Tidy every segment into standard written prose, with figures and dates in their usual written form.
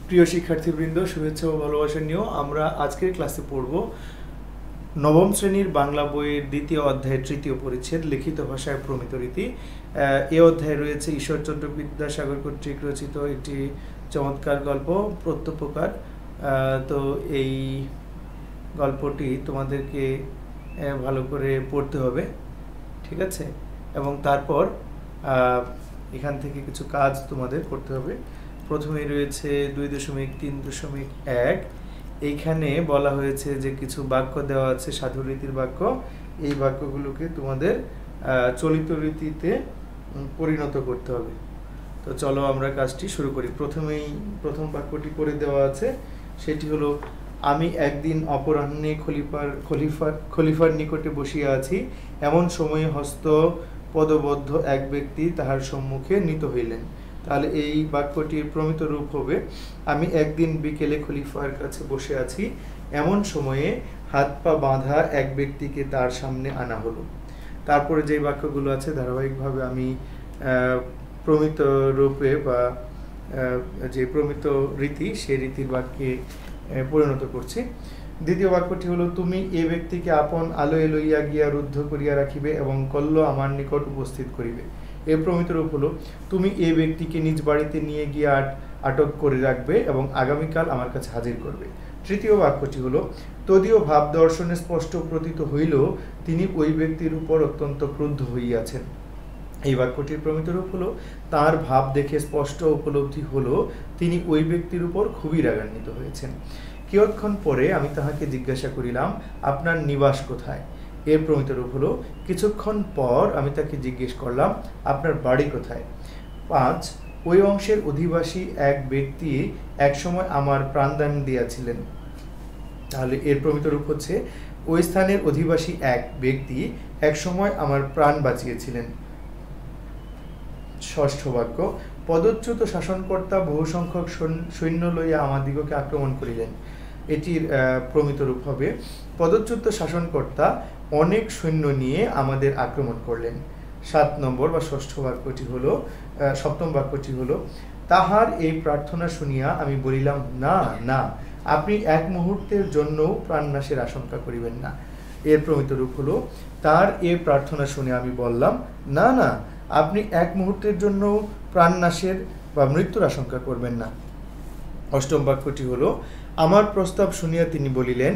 প্রিয় শিক্ষার্থীবৃন্দ, শুভেচ্ছা ও ভালোবাসা নিয়েও আমরা আজকের ক্লাসে পড়ব নবম শ্রেণীর বাংলা বইয়ের দ্বিতীয় অধ্যায়ের তৃতীয় পরিচ্ছেদ লিখিত ভাষায় প্রমিত রীতি। এই অধ্যায়ে রয়েছে ঈশ্বরচন্দ্র বিদ্যাসাগর কর্তৃক রচিত একটি চমৎকার গল্প প্রত্যুপকার। তো এই গল্পটি তোমাদেরকে ভালো করে পড়তে হবে, ঠিক আছে? এবং তারপর এখান থেকে কিছু কাজ তোমাদের করতে হবে। প্রথমেই রয়েছে 2.3.1। এইখানে বলা হয়েছে যে কিছু বাক্য দেওয়া আছে, সাধু রীতির বাক্য। এই বাক্যগুলোকে তোমাদের চলিত রীতিতে পরিণত করতে হবে। তো চলো আমরা কাজটি শুরু করি। প্রথম বাক্যটি করে দেওয়া আছে, সেটি হলো, আমি একদিন অপরাহ্নে খলিফার নিকটে বসিয়া আছি, এমন সময়ে হস্ত পদবদ্ধ এক ব্যক্তি তাহার সম্মুখে নীত হইলেন। তাহলে এই বাক্যটির প্রমিত রূপ হবে, আমি একদিন বিকেলে খলিফার কাছে বসে আছি, এমন সময়ে হাত পা বাঁধা এক ব্যক্তিকে তার সামনে আনা হলো। তারপরে যে বাক্যগুলো আছে ধারাবাহিকভাবে আমি প্রমিত রূপে বা যে প্রমিত রীতি সেই রীতির বাক্যে পরিণত করছি। দ্বিতীয় বাক্যটি হলো, তুমি এ ব্যক্তিকে আপন আলোয় লইয়া গিয়া রুদ্ধ করিয়া রাখিবে এবং কল্য আমার নিকট উপস্থিত করিবে। এর প্রমিত রূপ হলো, তুমি এ ব্যক্তিকে নিজ বাড়িতে নিয়ে গিয়ে আটক করে রাখবে এবং আগামীকাল আমার কাছে হাজির করবে। তৃতীয় বাক্যটি হলো, তদীয় ভাব দর্শনে স্পষ্ট প্রতীত হইল তিনি ওই ব্যক্তির উপর অত্যন্ত ক্রুদ্ধ হইয়াছেন। এই বাক্যটির প্রমিত রূপ হলো, তার ভাব দেখে স্পষ্ট উপলব্ধি হলো তিনি ওই ব্যক্তির উপর খুবই রাগান্বিত হয়েছেন। কিয়ৎক্ষণ পরে আমি তাহাকে জিজ্ঞাসা করিলাম, আপনার নিবাস কোথায়? এর প্রমিত রূপ হলো, কিছুক্ষণ পর আমি তাকে জিজ্ঞেস করলাম, আপনার বাড়ি কোথায়? 5, ওই অংশের অধিবাসী এক ব্যক্তি একসময় আমার প্রাণদান দিয়াছিলেন। তাহলে এর প্রমিত রূপ হচ্ছে, ওই স্থানের অধিবাসী এক ব্যক্তি একসময় আমার প্রাণ বাঁচিয়েছিলেন। ষষ্ঠ বাক্য, পদচ্যুত শাসনকর্তা বহু সংখ্যক সৈন্য লইয়া আমাদিগকে আক্রমণ করিলেন। এটির প্রমিত রূপ হবে, পদচ্যুত শাসনকর্তা অনেক সৈন্য নিয়ে আমাদের আক্রমণ করলেন। 7 নম্বর বা সপ্তম বাক্যটি হলো, তাহার এই প্রার্থনা শুনিয়া আমি বলিলাম, না না, আপনি এক মুহূর্তের জন্য প্রাণনাশের আশঙ্কা করিবেন না। এর প্রমিত রূপ হলো, তার এই প্রার্থনা শুনে আমি বললাম, না না, আপনি এক মুহূর্তের জন্য প্রাণনাশের বা মৃত্যুর আশঙ্কা করবেন না। অষ্টম বাক্যটি হলো, আমার প্রস্তাব শুনিয়া তিনি বলিলেন,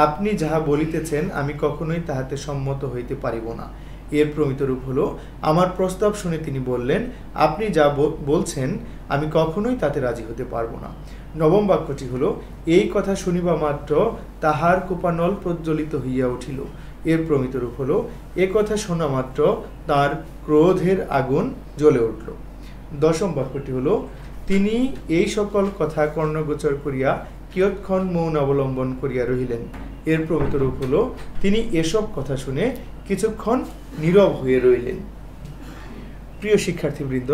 আপনি যাহা বলিতেছেন আমি কখনোই তাহাতে সম্মত হইতে পারিব না। এর প্রমিত রূপ হলো, আমার প্রস্তাব শুনে তিনি বললেন, আপনি যা বলছেন আমি কখনোই তাতে রাজি হতে পারব না। নবম বাক্যটি হলো, এই কথা শুনিবা মাত্র তাহার কোপানল প্রজ্বলিত হইয়া উঠিল। এর প্রমিত রূপ হলো, এ কথা শোনা মাত্র তার ক্রোধের আগুন জ্বলে উঠল। দশম বাক্যটি হলো, তিনি এই সকল কথা কর্ণগোচর করিয়া কিয়ৎক্ষণ মৌন অবলম্বন করিয়া রহিলেন। এর প্রমিত রূপ হলো, তিনি এসব কথা শুনে কিছুক্ষণ নীরব হয়ে রইলেন। প্রিয় শিক্ষার্থীবৃন্দ,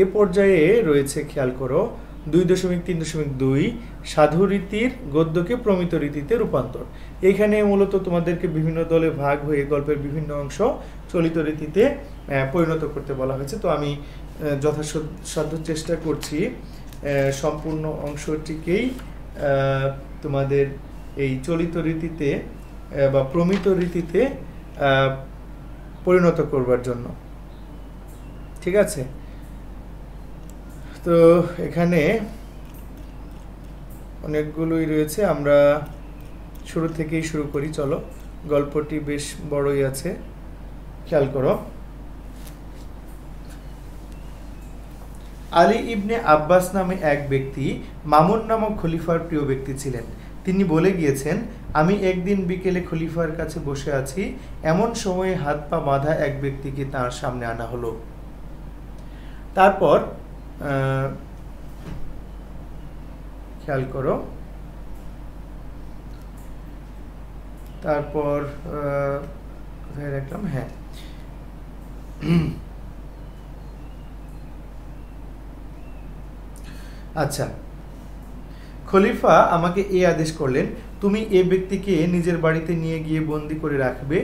এ পর্যায়ে রয়েছে, খেয়াল করো, 2.3.2 সাধু রীতির গদ্যকে প্রমিত রীতিতে রূপান্তর। এখানে মূলত তোমাদেরকে বিভিন্ন দলে ভাগ হয়ে গল্পের বিভিন্ন অংশ চলিত রীতিতে পরিণত করতে বলা হয়েছে। তো আমি যথাসাধ্য চেষ্টা করছি সম্পূর্ণ অংশটিকেই তোমাদের এই চলিত রীতিতে বা প্রমিত রীতিতে পরিণত করবার জন্য, ঠিক আছে? তো এখানে অনেকগুলোই রয়েছে, আমরা শুরু থেকেই শুরু করি। চলো, গল্পটি বেশ বড়ই আছে, খেয়াল করো। আলী ইবনে আব্বাস নামে এক ব্যক্তি মামুন নামক খলিফার প্রিয় ব্যক্তি ছিলেন। তিনি বলে গিয়েছেন, আমি একদিন বিকেলে খলিফার কাছে বসে আছি, এমন সময়ে হাত পা বাঁধা এক ব্যক্তিকে তার সামনে আনা হলো। তারপর খেয়াল করো, তারপর কোথায় রাখলাম, হ্যাঁ, আচ্ছা, খলিফা আমাকে এই আদেশ করলেন, তুমি এ ব্যক্তিকে নিজের বাড়িতে নিয়ে গিয়ে বন্দি করে রাখবে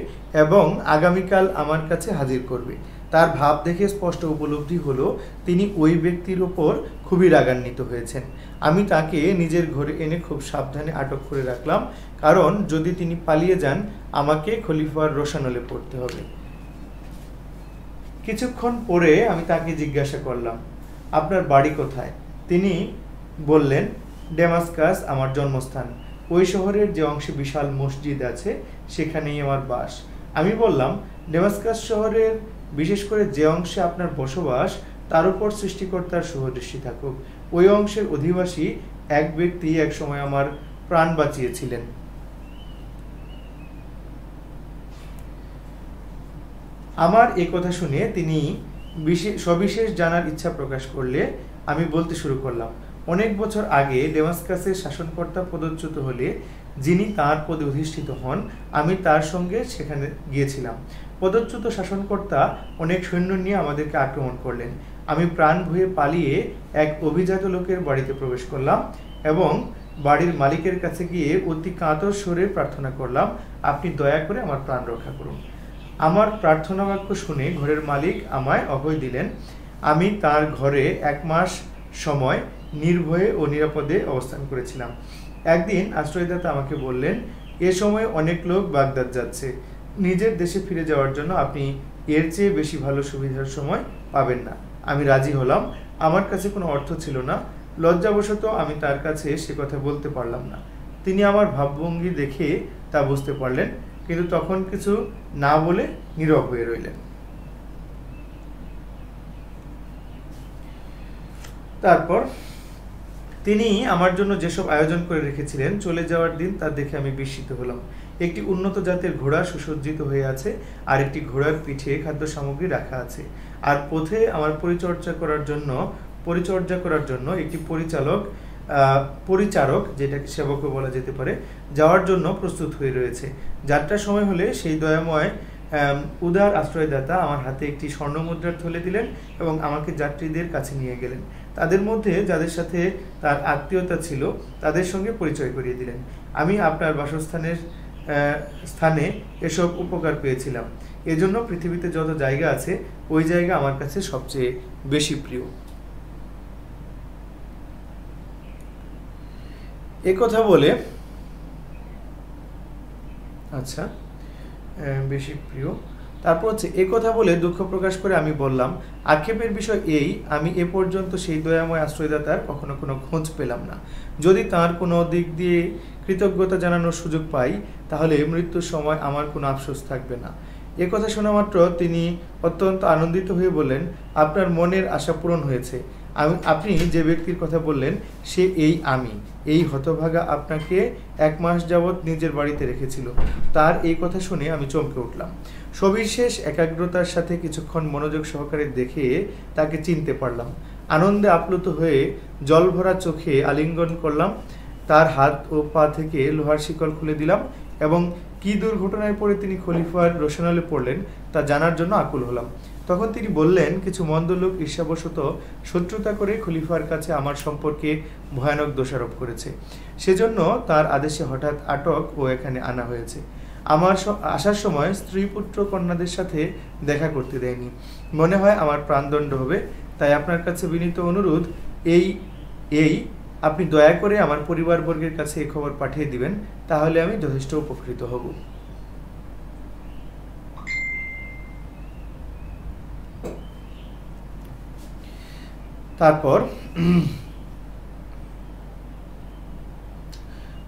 এবং আগামীকাল আমার কাছে হাজির করবে। তার ভাব দেখে স্পষ্ট উপলব্ধি হলো তিনি ওই ব্যক্তির ওপর খুবই রাগান্বিত হয়েছেন। আমি তাকে নিজের ঘরে এনে খুব সাবধানে আটক করে রাখলাম, কারণ যদি তিনি পালিয়ে যান আমাকে খলিফার রোশানলে পড়তে হবে। কিছুক্ষণ পরে আমি তাকে জিজ্ঞাসা করলাম, আপনার বাড়ি কোথায়? তিনি বললেন, ডেমাস্কাস আমার জন্মস্থান। ওই শহরের যে অংশে বিশাল মসজিদ আছে সেখানেই আমার বাস। আমি বললাম, ডেমাস্কাস শহরের বিশেষ করে যে অংশে আপনার বসবাস তার উপর সৃষ্টিকর্তার শুভদৃষ্টি থাকুক। ওই অংশের অধিবাসী এক ব্যক্তি এক সময় আমার প্রাণ বাঁচিয়েছিলেন। আমার এই কথা শুনে তিনি সবিশেষ জানার ইচ্ছা প্রকাশ করলে আমি বলতে শুরু করলাম, অনেক বছর আগে ডেমাস্কাসের শাসনকর্তা পদচ্যুত হলে যিনি তার পদে অধিষ্ঠিত হন আমি তার সঙ্গে সেখানে গিয়েছিলাম। পদচ্যুত শাসনকর্তা অনেক সৈন্য নিয়ে আমাদেরকে আক্রমণ করলেন। আমি প্রাণ ভয়ে পালিয়ে এক অভিজাত লোকের বাড়িতে প্রবেশ করলাম এবং বাড়ির মালিকের কাছে গিয়ে অতি কাতর স্বরে প্রার্থনা করলাম, আপনি দয়া করে আমার প্রাণ রক্ষা করুন। আমার প্রার্থনা বাক্য শুনে ঘরের মালিক আমায় অভয় দিলেন। আমি তার ঘরে 1 মাস সময় নির্ভয়ে ও নিরাপদে অবস্থান করেছিলাম। একদিন আশ্রয়দাতা আমাকে বললেন, এ সময় অনেক লোক বাগদাদ যাচ্ছে, নিজের দেশে ফিরে যাওয়ার জন্য আপনি এর চেয়ে বেশি ভালো সুবিধার সময় পাবেন না। আমি রাজি হলাম। আমার কাছে কোনো অর্থ ছিল না, লজ্জাবশত আমি তার কাছে সে কথা বলতে পারলাম না। তিনি আমার ভাবভঙ্গি দেখে তা বুঝতে পারলেন, কিন্তু তখন কিছু না বলে নীরব হয়ে রইলেন। তারপর তিনি আমার জন্য যেসব আয়োজন করে রেখেছিলেন চলে যাওয়ার দিন তা দেখে আমি বিস্মিত হলাম। একটি উন্নত জাতের ঘোড়া সুসজ্জিত হয়ে আছে, আর একটি ঘোড়ার পিঠে খাদ্য সামগ্রী রাখা আছে, আর পথে আমার পরিচর্যা করার জন্য একটি পরিচারক যেটাকে সেবকও বলা যেতে পারে যাওয়ার জন্য প্রস্তুত হয়ে রয়েছে। যাত্রার সময় হলে সেই দয়াময় উদার আশ্রয়দাতা আমার হাতে একটি স্বর্ণমুদ্রার থলে দিলেন এবং আমাকে যাত্রীদের কাছে নিয়ে গেলেন। তাদের মধ্যে যাদের সাথে তার আত্মীয়তা ছিল তাদের সঙ্গে পরিচয় করিয়ে দিলেন। আমি আপনার স্থানে এসব উপকার পেয়েছিলাম, এজন্য পৃথিবীতে যত জায়গা আছে ওই জায়গা আমার কাছে সবচেয়ে বেশি প্রিয়। একথা বলে বেশি প্রিয়। তারপর হচ্ছে একথা বলে দুঃখ প্রকাশ করে আমি বললাম, আক্ষেপের বিষয় এই, আমি এ পর্যন্ত সেই দয়াময় আশ্রয়দাতার কখনো কোনো খোঁজ পেলাম না। যদি তার কোনো দিক দিয়ে কৃতজ্ঞতা জানানোর সুযোগ পাই তাহলে মৃত্যুর সময় আমার কোনো আফসোস থাকবে না। একথা শোনা মাত্র তিনি অত্যন্ত আনন্দিত হয়ে বললেন, আপনার মনের আশা পূরণ হয়েছে। আপনি যে ব্যক্তির কথা বললেন সে এই হতভাগা আপনাকে 1 মাস যাবৎ নিজের বাড়িতে রেখেছিল। তার এই কথা শুনে আমি চমকে উঠলাম। সবিশেষ একাগ্রতার সাথে কিছুক্ষণ মনোযোগ সহকারে দেখে তাকে চিনতে পারলাম। আনন্দে আপ্লুত হয়ে জলভরা চোখে আলিঙ্গন করলাম। তার হাত ও পা থেকে লোহার শিকল খুলে দিলাম এবং কি দুর্ঘটনায় পড়ে তিনি খলিফার রোশনালে পড়লেন তা জানার জন্য আকুল হলাম। তখন তিনি বললেন, কিছু মন্দ লোক ঈর্ষাবশত শত্রুতা করে খলিফার কাছে আমার সম্পর্কে ভয়ানক দোষারোপ করেছে, সেজন্য তার আদেশে হঠাৎ আটক ও এখানে আনা হয়েছে। আমার আসার সময় স্ত্রী পুত্র কন্যাদের সাথে দেখা করতে দেয়নি। মনে হয় আমার প্রাণদণ্ড হবে, তাই আপনার কাছে বিনীত অনুরোধ আপনি দয়া করে আমার পরিবারবর্গের কাছে এই খবর পাঠিয়ে দিবেন, তাহলে আমি যথেষ্ট উপকৃত হব। তারপর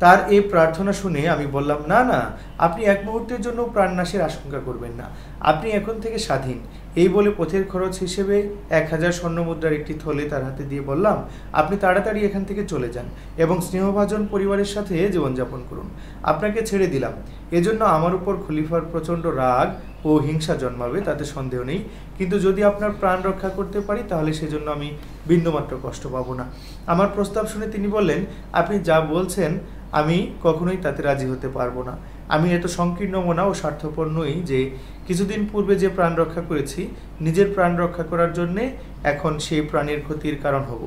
তার এই প্রার্থনা শুনে আমি বললাম, না, আপনি এক মুহূর্তের জন্য প্রাণনাশের আশঙ্কা করবেন না, আপনি এখন থেকে স্বাধীন। এই বলে পথের খরচ হিসেবে 1000 স্বর্ণমুদ্রার একটি থলে তার হাতে দিয়ে বললাম, আপনি তাড়াতাড়ি এখান থেকে চলে যান এবং স্নেহভাজন পরিবারের সাথে জীবনযাপন করুন। আপনাকে ছেড়ে দিলাম। এজন্য আমার উপর খলিফার প্রচণ্ড রাগ ও হিংসা জন্মাবে, তাতে সন্দেহ নেই, কিন্তু যদি আপনার প্রাণ রক্ষা করতে পারি তাহলে সেজন্য আমি বিন্দুমাত্র কষ্ট পাবো না। আমার প্রস্তাব শুনে তিনি বললেন, আপনি যা বলছেন আমি কখনোই তাতে রাজি হতে পারবো না। আমি এত সংকীর্ণ মনা ও স্বার্থপর নই যে কিছুদিন পূর্বে যে প্রাণ রক্ষা করেছি নিজের প্রাণ রক্ষা করার জন্যে এখন সেই প্রাণের ক্ষতির কারণ হব।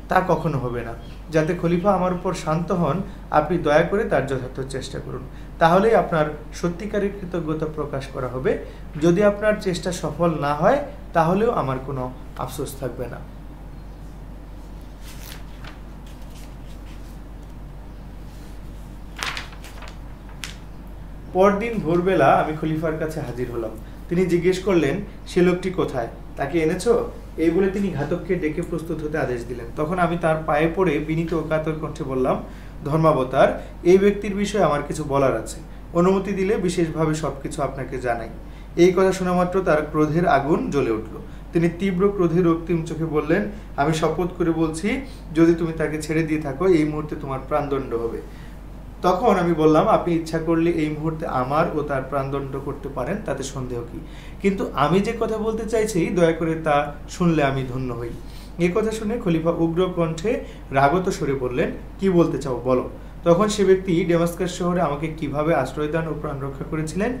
তা কখনো হবে না। যাতে খলিফা আমার উপর শান্ত হন আপনি দয়া করে তার যথার্থ চেষ্টা করুন, তাহলেই আপনার সত্যিকারের কৃতজ্ঞতা প্রকাশ করা হবে। যদি আপনার চেষ্টা সফল না হয় তাহলেও আমার কোনো আফসোস থাকবে না। পরদিন ভোরবেলা আমি খলিফার কাছে হাজির হলাম। তিনি জিজ্ঞেস করলেন, সে লোকটি কোথায়, তাকে এনেছো? এই বলে তিনি ঘাতককে ডেকে প্রস্তুত হতে আদেশ দিলেন। তখন আমি তার পায়ে পড়ে বিনীত ও কাতর কণ্ঠে বললাম, ধর্মাবতার, এই ব্যক্তির বিষয়ে আমার কিছু বলার আছে, অনুমতি দিলে বিশেষভাবে সবকিছু আপনাকে জানাই। এই কথা শোনা মাত্র তার ক্রোধের আগুন জ্বলে উঠল। তিনি তীব্র ক্রোধে রক্তিম চোখে বললেন, আমি শপথ করে বলছি, যদি তুমি তাকে ছেড়ে দিয়ে থাকো এই মুহূর্তে তোমার প্রাণদণ্ড হবে। তখন আমি বললাম, আপনি ইচ্ছা করলে এই মুহূর্তে আমার ও তার প্রাণদণ্ড করতে পারেন, তাতে সন্দেহ কি? কিন্তু আমি যে কথা বলতে চাইছি দয়া করে তা শুনলে আমি ধন্য হই। এই কথা শুনে খলিফা উগ্র কণ্ঠে রাগত স্বরে বললেন, কি বলতে চাও বলো। তখন সে ব্যক্তি ডেমাস্কাস শহরে আমাকে কিভাবে আশ্রয়দান ও প্রাণ রক্ষা করেছিলেন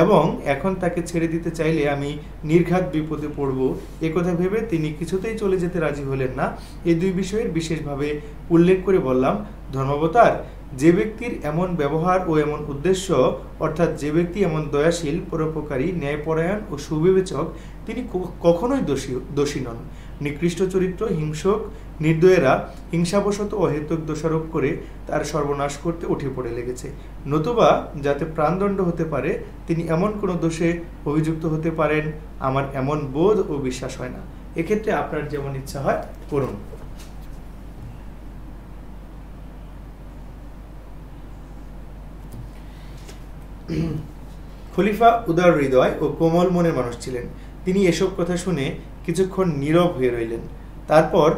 এবং এখন তাকে ছেড়ে দিতে চাইলে আমি নির্ঘাত বিপদে পড়ব, একথা ভেবে তিনি কিছুতেই চলে যেতে রাজি হলেন না। এই দুই বিষয়ের বিশেষভাবে উল্লেখ করে বললাম, ধর্মাবতার, যে ব্যক্তির এমন ব্যবহার ও এমন উদ্দেশ্য, অর্থাৎ যে ব্যক্তি এমন দয়াশীল, পরোপকারী, ন্যায়পরায়ণ ও সুবিবেচক, তিনি কখনোই দোষী নন। নিকৃষ্ট চরিত্র, হিংসক, নির্দয়েরা হিংসাবশত অহেতুক দোষারোপ করে তার সর্বনাশ করতে উঠে পড়ে লেগেছে। নতুবা যাতে প্রাণদণ্ড হতে পারে তিনি এমন কোনো দোষে অভিযুক্ত হতে পারেন, আমার এমন বোধ ও বিশ্বাস হয় না। এক্ষেত্রে আপনার যেমন ইচ্ছা হয় করুন। খলিফা উদার হৃদয় ও কোমল মনের মানুষ ছিলেন। তিনি এসব কথা শুনে কিছুক্ষণ নীরব হয়ে রইলেন। তারপর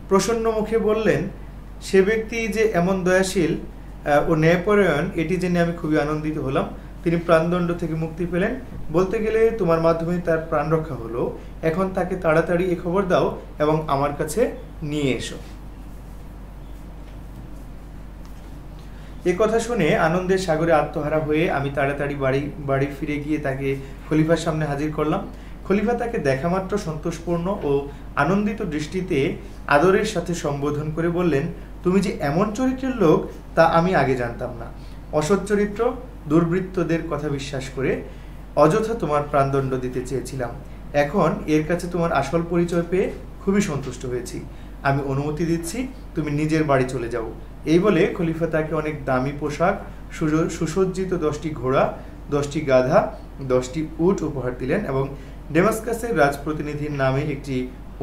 প্রসন্ন মুখে বললেন, সে ব্যক্তি যে এমন দয়াশীল ও ন্যায়পরায়ণ, এটি জেনে আমি খুবই আনন্দিত হলাম। তিনি প্রাণদণ্ড থেকে মুক্তি পেলেন। বলতে গেলে তোমার মাধ্যমে তার প্রাণ রক্ষা হলো। এখন তাকে তাড়াতাড়ি এ খবর দাও এবং আমার কাছে নিয়ে এসো। এ কথা শুনে আনন্দের সাগরে আত্মহারা হয়ে আমি তাড়াতাড়ি বাড়ি ফিরে গিয়ে তাকে খলিফার সামনে হাজির করলাম। খলিফা তাকে দেখামাত্র সন্তোষপূর্ণ ও আনন্দিত দৃষ্টিতে আদরের সাথে সম্বোধন করে বললেন, তুমি যে এমন চরিত্রের লোক তা আমি আগে জানতাম না। অসৎ চরিত্র, দুর্বৃত্তদের কথা বিশ্বাস করে অযথা তোমার প্রাণদণ্ড দিতে চেয়েছিলাম। এখন এর কাছে তোমার আসল পরিচয় পেয়ে খুবই সন্তুষ্ট হয়েছি। আমি অনুমতি দিচ্ছি, তুমি নিজের বাড়ি চলে যাও। এই বলে খলিফা তাকে অনেক দামি পোশাক, সুসজ্জিত 10টি ঘোড়া, 10টি গাধা, 10টি উট উপহার দিলেন এবং ডেমাস্কাসের রাজপ্রতিনিধির নামে একটি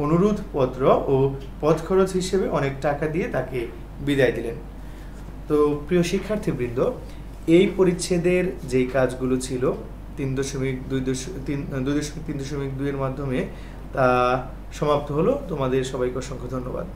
অনুরোধ পত্র ও পথ খরচ হিসেবে অনেক টাকা দিয়ে তাকে বিদায় দিলেন। তো প্রিয় শিক্ষার্থীবৃন্দ, এই পরিচ্ছেদের যেই কাজগুলো ছিল 3.2.2 এর মাধ্যমে তা সমাপ্ত হলো। তোমাদের সবাইকে অসংখ্য ধন্যবাদ।